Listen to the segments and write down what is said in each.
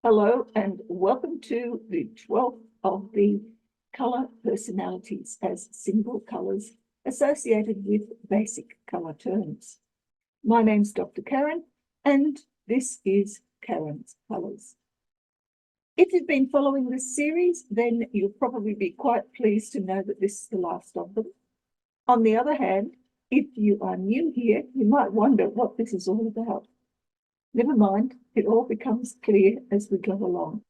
Hello and welcome to the 12th of the colour personalities as single colours associated with basic colour terms. My name's Dr. Karen and this is Karen's Colours. If you've been following this series, then you'll probably be quite pleased to know that this is the last of them. On the other hand, if you are new here, you might wonder what this is all about. Never mind, it all becomes clear as we go along.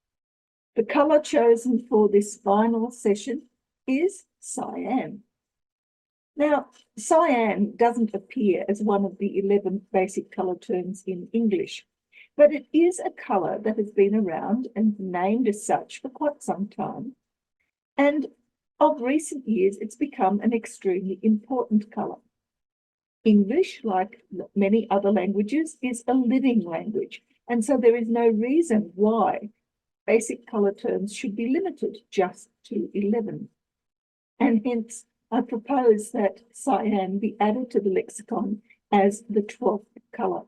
The colour chosen for this final session is cyan. Now, cyan doesn't appear as one of the 11 basic colour terms in English, but it is a colour that has been around and named as such for quite some time. And of recent years, it's become an extremely important colour. English, like many other languages, is a living language, and so there is no reason why basic colour terms should be limited just to 11. And hence, I propose that cyan be added to the lexicon as the 12th colour.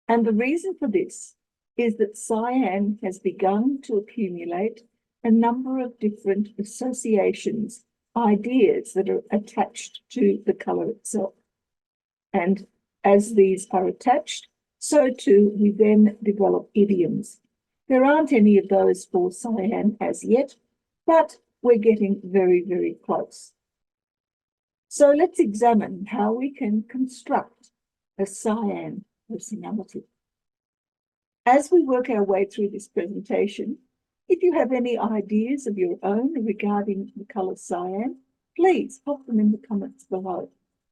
And the reason for this is that cyan has begun to accumulate a number of different associations, ideas that are attached to the colour itself. And as these are attached, so too we then develop idioms. There aren't any of those for cyan as yet, but we're getting very, very close. So let's examine how we can construct a cyan personality. As we work our way through this presentation, if you have any ideas of your own regarding the colour cyan, please pop them in the comments below,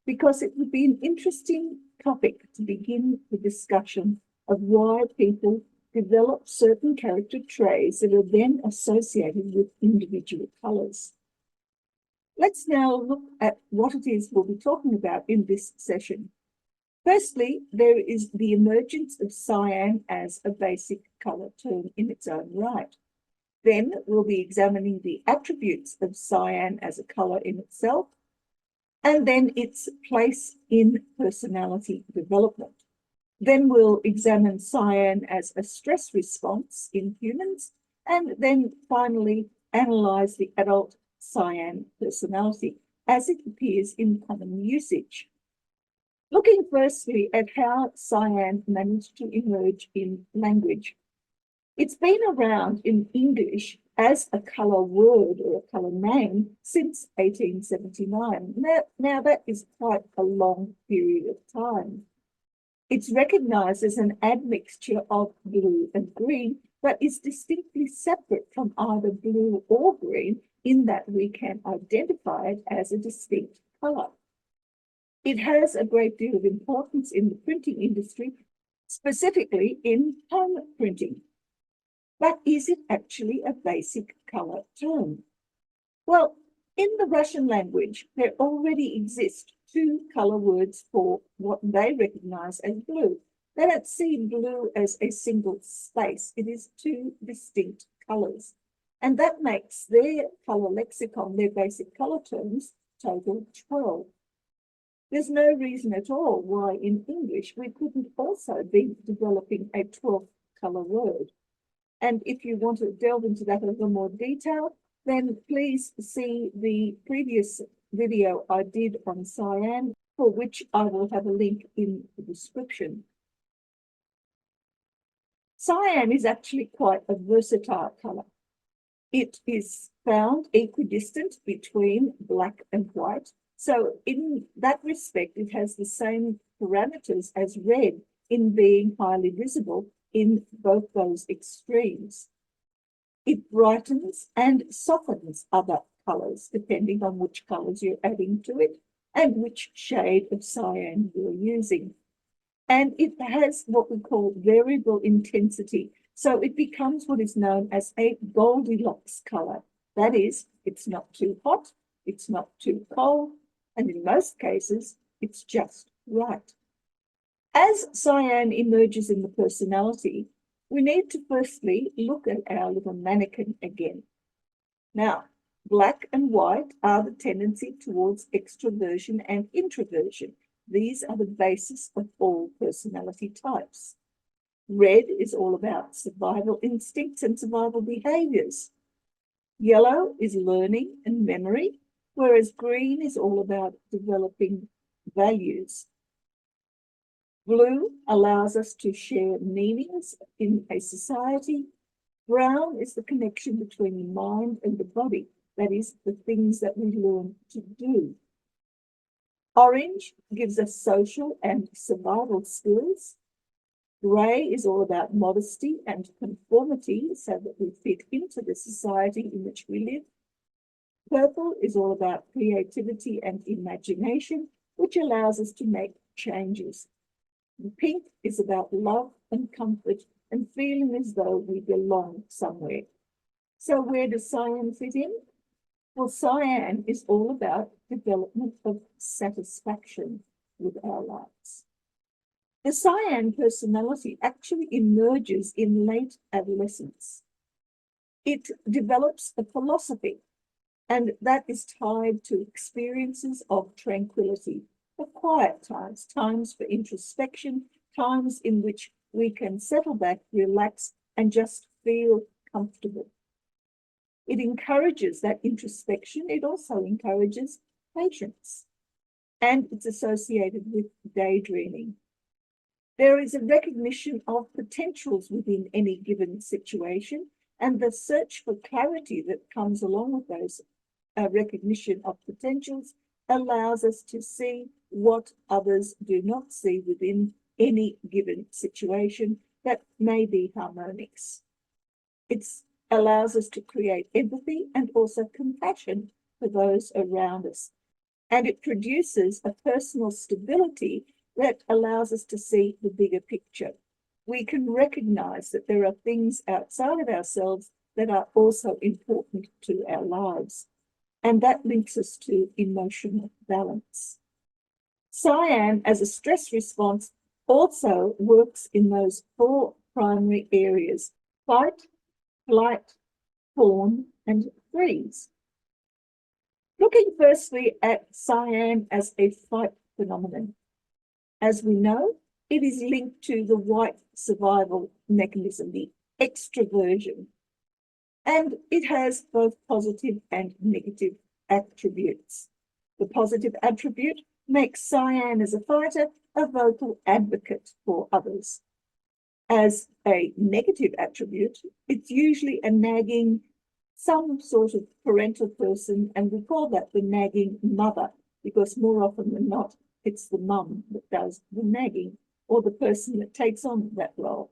because it would be an interesting topic to begin the discussion of why people develop certain character traits that are then associated with individual colours. Let's now look at what it is we'll be talking about in this session. Firstly, there is the emergence of cyan as a basic colour term in its own right. Then we'll be examining the attributes of cyan as a colour in itself, and then its place in personality development. Then we'll examine cyan as a stress response in humans, and then finally analyse the adult cyan personality as it appears in common usage. Looking firstly at how cyan managed to emerge in language. It's been around in English as a colour word or a colour name since 1879. Now that is quite a long period of time. It's recognised as an admixture of blue and green, but is distinctly separate from either blue or green in that we can identify it as a distinct colour. It has a great deal of importance in the printing industry, specifically in home printing. But is it actually a basic colour term? Well, in the Russian language, there already exist two colour words for what they recognise as blue. They don't see blue as a single space. It is two distinct colours. And that makes their colour lexicon, their basic colour terms, total 12. There's no reason at all why in English we couldn't also be developing a 12th colour word. And if you want to delve into that in a little more detail, then please see the previous video I did on cyan, for which I will have a link in the description. Cyan is actually quite a versatile colour. It is found equidistant between black and white. So in that respect, it has the same parameters as red in being highly visible in both those extremes. It brightens and softens other colours, depending on which colours you're adding to it and which shade of cyan you're using. And it has what we call variable intensity. So it becomes what is known as a Goldilocks colour. That is, it's not too hot, it's not too cold, and in most cases, it's just right. As cyan emerges in the personality, we need to firstly look at our little mannequin again. Now, black and white are the tendency towards extroversion and introversion. These are the basis of all personality types. Red is all about survival instincts and survival behaviors. Yellow is learning and memory, whereas green is all about developing values. Blue allows us to share meanings in a society. Brown is the connection between the mind and the body, that is, the things that we learn to do. Orange gives us social and survival skills. Grey is all about modesty and conformity so that we fit into the society in which we live. Purple is all about creativity and imagination, which allows us to make changes. Pink is about love and comfort and feeling as though we belong somewhere. So where does Cyan fit in? Well, Cyan is all about development of satisfaction with our lives. The Cyan personality actually emerges in late adolescence. It develops a philosophy, and that is tied to experiences of tranquility, of quiet times, times for introspection, times in which we can settle back, relax, and just feel comfortable. It encourages that introspection. It also encourages patience, and it's associated with daydreaming. There is a recognition of potentials within any given situation, and the search for clarity that comes along with those recognition of potentials allows us to see what others do not see within any given situation that may be harmonious. It allows us to create empathy and also compassion for those around us. And it produces a personal stability that allows us to see the bigger picture. We can recognize that there are things outside of ourselves that are also important to our lives. And that links us to emotional balance. Cyan, as a stress response, also works in those 4 primary areas: fight, flight, fawn, and freeze. Looking firstly at Cyan as a fight phenomenon. As we know, it is linked to the white survival mechanism, the extroversion. And it has both positive and negative attributes. The positive attribute makes Cyan as a fighter a vocal advocate for others. As a negative attribute, it's usually a nagging, some sort of parental person, and we call that the nagging mother, because more often than not, it's the mum that does the nagging or the person that takes on that role.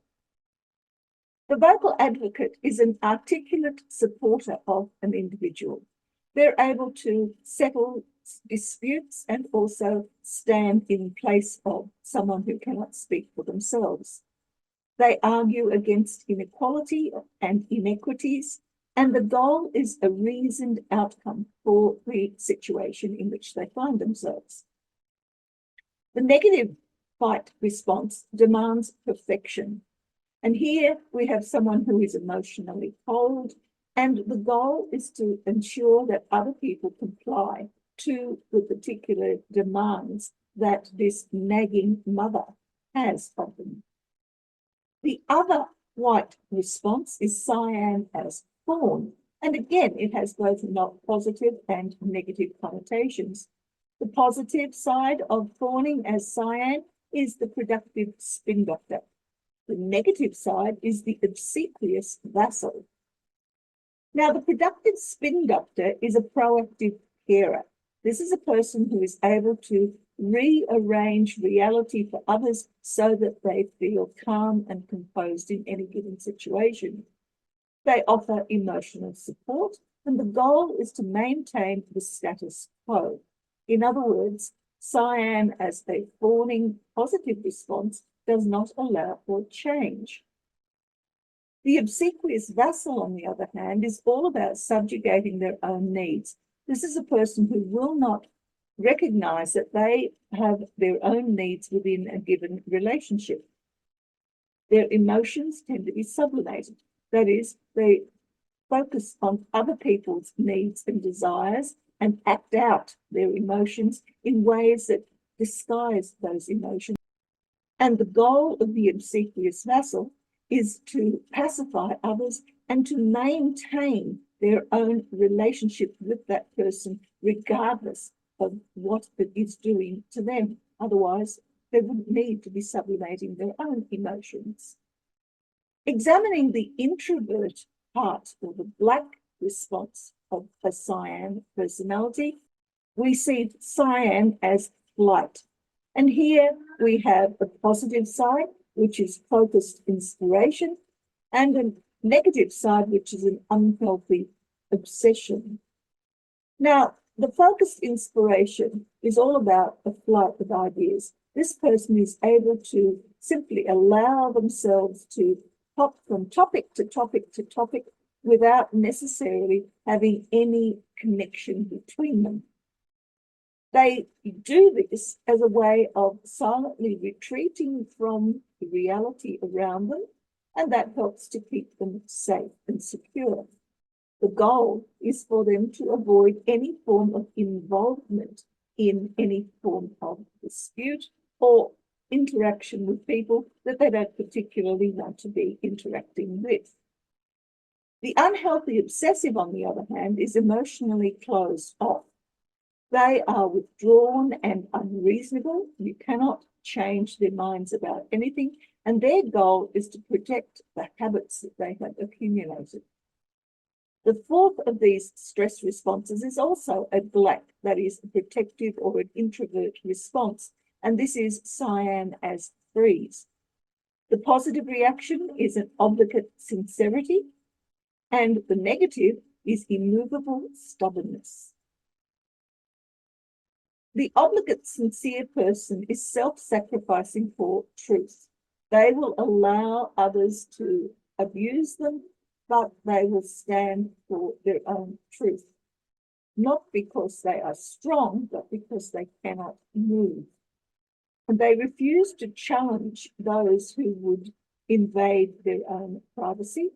The vocal advocate is an articulate supporter of an individual. They're able to settle disputes and also stand in place of someone who cannot speak for themselves. They argue against inequality and inequities, and the goal is a reasoned outcome for the situation in which they find themselves. The negative fight response demands perfection. And here we have someone who is emotionally cold, and the goal is to ensure that other people comply to the particular demands that this nagging mother has of them. The other white response is Cyan as fawn, and again, it has both not positive and negative connotations. The positive side of fawning as Cyan is the productive spin doctor. The negative side is the obsequious vassal. Now, the productive spin doctor is a proactive carer. This is a person who is able to rearrange reality for others so that they feel calm and composed in any given situation. They offer emotional support, and the goal is to maintain the status quo. In other words, Cyan as a fawning positive response does not allow for change. The obsequious vassal, on the other hand, is all about subjugating their own needs. This is a person who will not recognize that they have their own needs within a given relationship. Their emotions tend to be sublimated. That is, they focus on other people's needs and desires and act out their emotions in ways that disguise those emotions. And the goal of the obsequious vassal is to pacify others and to maintain their own relationship with that person, regardless of what it is doing to them. Otherwise, they wouldn't need to be sublimating their own emotions. Examining the introvert part, or the black response of a Cyan personality, we see Cyan as flight. And here we have a positive side, which is focused inspiration, and a negative side, which is an unhealthy obsession. Now, the focused inspiration is all about a flight of ideas. This person is able to simply allow themselves to hop from topic to topic to topic without necessarily having any connection between them. They do this as a way of silently retreating from the reality around them, and that helps to keep them safe and secure. The goal is for them to avoid any form of involvement in any form of dispute or interaction with people that they don't particularly want to be interacting with. The unhealthy obsessive, on the other hand, is emotionally closed off. They are withdrawn and unreasonable. You cannot change their minds about anything, and their goal is to protect the habits that they have accumulated. The fourth of these stress responses is also a black, that is, a protective or an introvert response, and this is Cyan as freeze. The positive reaction is an obligate sincerity, and the negative is immovable stubbornness. The obligate sincere person is self-sacrificing for truth. They will allow others to abuse them, but they will stand for their own truth. Not because they are strong, but because they cannot move. And they refuse to challenge those who would invade their own privacy.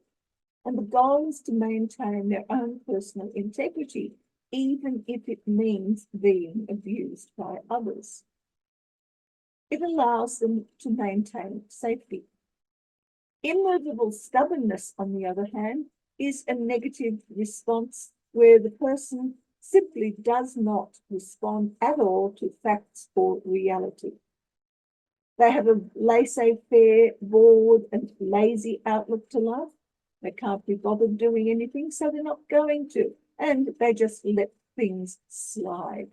And the goal is to maintain their own personal integrity, even if it means being abused by others. It allows them to maintain safety. Immovable stubbornness, on the other hand, is a negative response where the person simply does not respond at all to facts or reality. They have a laissez-faire, bored, and lazy outlook to life. They can't be bothered doing anything, so they're not going to, and they just let things slide.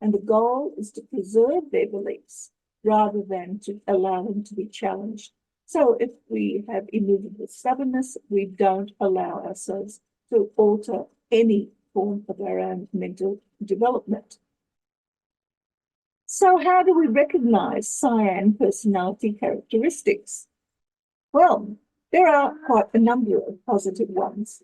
And the goal is to preserve their beliefs rather than to allow them to be challenged. So if we have immovable stubbornness, we don't allow ourselves to alter any form of our own mental development. So how do we recognize Cyan personality characteristics? Well, there are quite a number of positive ones.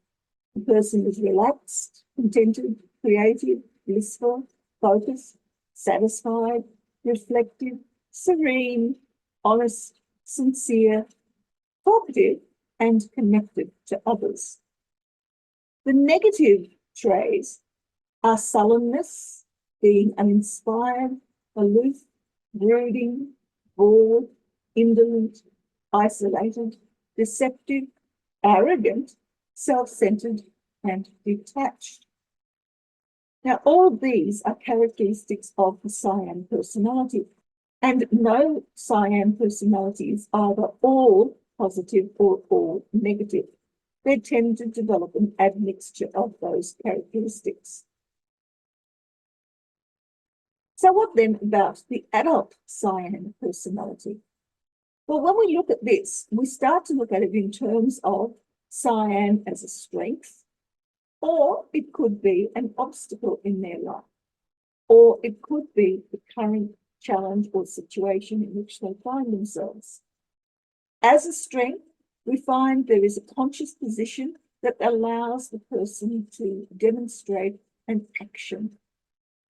The person is relaxed, contented, creative, blissful, focused, satisfied, reflective, serene, honest, sincere, talkative, and connected to others. The negative traits are sullenness, being uninspired, aloof, brooding, bored, indolent, isolated, deceptive, arrogant, self-centered, and detached. Now, all of these are characteristics of the Cyan personality, and no Cyan personality is either all positive or all negative. They tend to develop an admixture of those characteristics. So what then about the adult Cyan personality? Well, when we look at this, we start to look at it in terms of Cyan as a strength, or it could be an obstacle in their life, or it could be the current challenge or situation in which they find themselves. As a strength, we find there is a conscious position that allows the person to demonstrate an action,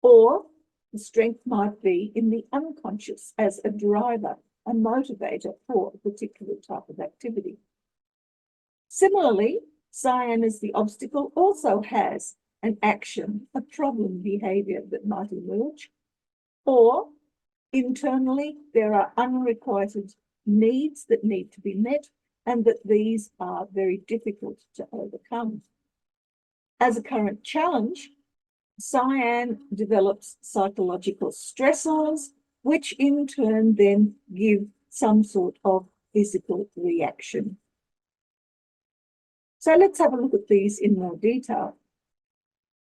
or the strength might be in the unconscious as a driver, a motivator for a particular type of activity. Similarly, Cyan as the obstacle also has an action, a problem behavior that might emerge, or Internally, there are unrequited needs that need to be met, and that these are very difficult to overcome. As a current challenge, Cyan develops psychological stressors, which in turn then give some sort of physical reaction. So let's have a look at these in more detail.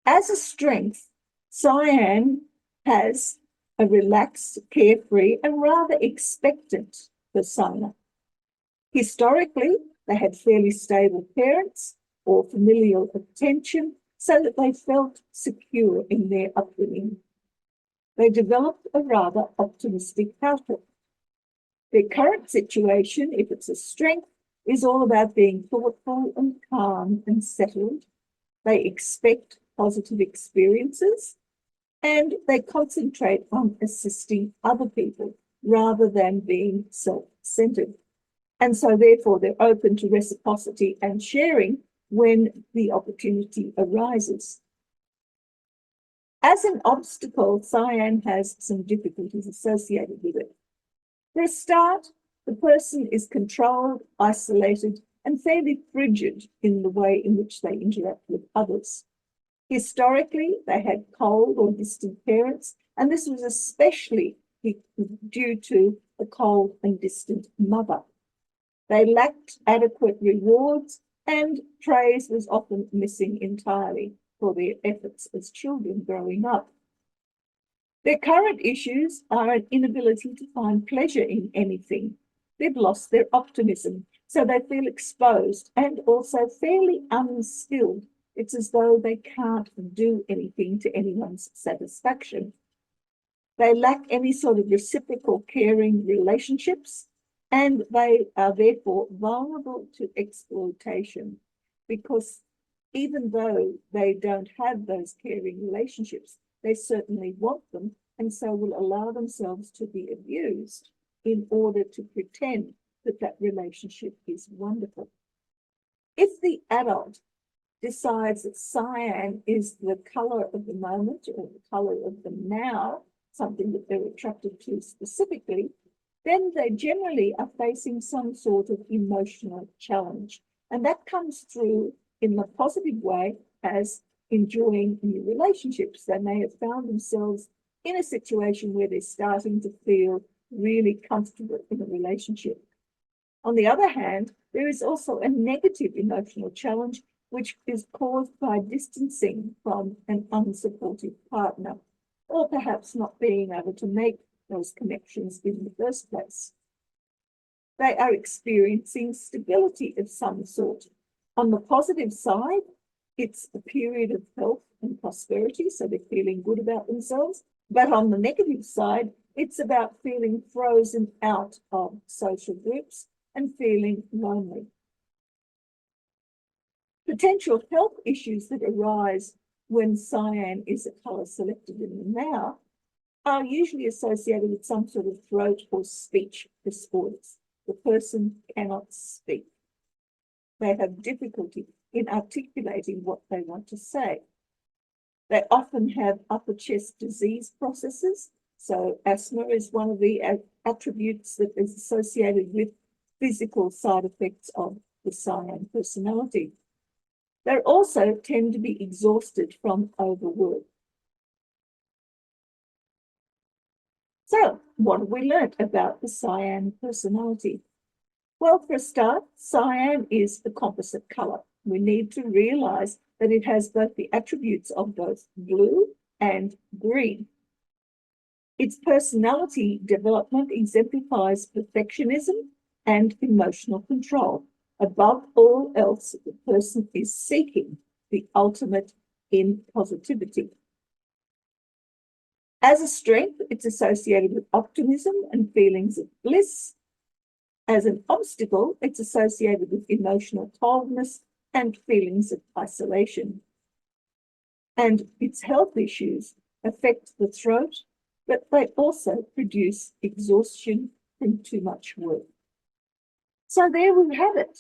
As a strength, Cyan has a relaxed, carefree, and rather expectant persona. Historically, they had fairly stable parents or familial attention, so that they felt secure in their upbringing. They developed a rather optimistic outlook. Their current situation, if it's a strength, is all about being thoughtful and calm and settled. They expect positive experiences, and they concentrate on assisting other people rather than being self-centered. And so therefore they're open to reciprocity and sharing when the opportunity arises. As an obstacle, Cyan has some difficulties associated with it. For a start, the person is controlled, isolated, and fairly frigid in the way in which they interact with others. Historically, they had cold or distant parents, and this was especially due to a cold and distant mother. They lacked adequate rewards, and praise was often missing entirely for their efforts as children growing up. Their current issues are an inability to find pleasure in anything. They've lost their optimism, so they feel exposed and also fairly unskilled. It's as though they can't do anything to anyone's satisfaction. They lack any sort of reciprocal caring relationships, and they are therefore vulnerable to exploitation, because even though they don't have those caring relationships, they certainly want them, and so will allow themselves to be abused in order to pretend that that relationship is wonderful. If the adult decides that cyan is the color of the moment or the color of the now, something that they're attracted to specifically, then they generally are facing some sort of emotional challenge. And that comes through in the positive way as enjoying new relationships. They may have found themselves in a situation where they're starting to feel really comfortable in a relationship. On the other hand, there is also a negative emotional challenge, which is caused by distancing from an unsupportive partner, or perhaps not being able to make those connections in the first place. They are experiencing stability of some sort. On the positive side, it's a period of health and prosperity, so they're feeling good about themselves. But on the negative side, it's about feeling frozen out of social groups and feeling lonely. Potential health issues that arise when cyan is a colour selected in the now are usually associated with some sort of throat or speech disorders. The person cannot speak. They have difficulty in articulating what they want to say. They often have upper chest disease processes. So asthma is one of the attributes that is associated with physical side effects of the cyan personality. They also tend to be exhausted from overwork. So, what have we learnt about the cyan personality? Well, for a start, cyan is a composite colour. We need to realise that it has both the attributes of both blue and green. Its personality development exemplifies perfectionism and emotional control. Above all else, the person is seeking the ultimate in positivity. As a strength, it's associated with optimism and feelings of bliss. As an obstacle, it's associated with emotional coldness and feelings of isolation. And its health issues affect the throat, but they also produce exhaustion from too much work. So there we have it,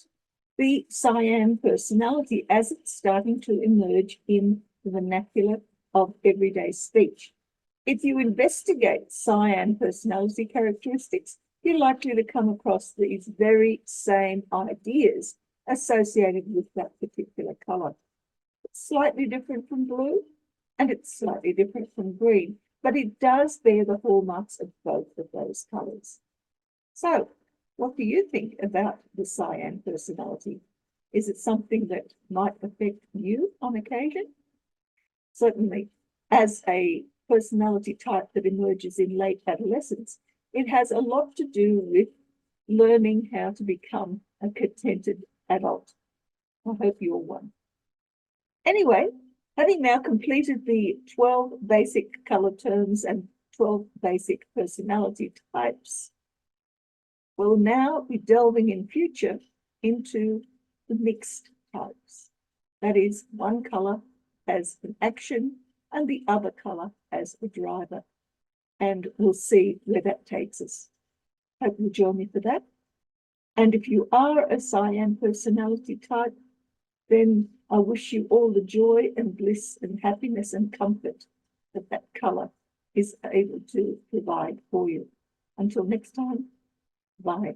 the cyan personality as it's starting to emerge in the vernacular of everyday speech. If you investigate Cyan personality characteristics, you're likely to come across these very same ideas associated with that particular color. It's slightly different from blue and it's slightly different from green, but it does bear the hallmarks of both of those colors. So, what do you think about the Cyan personality? Is it something that might affect you on occasion? Certainly, as a personality type that emerges in late adolescence, it has a lot to do with learning how to become a contented adult. I hope you're one. Anyway, having now completed the 12 basic color terms and 12 basic personality types, we'll now be delving in future into the mixed types. That is, one color as an action and the other color as a driver. And we'll see where that takes us. Hope you'll join me for that. And if you are a Cyan personality type, then I wish you all the joy and bliss and happiness and comfort that that color is able to provide for you. Until next time, bye.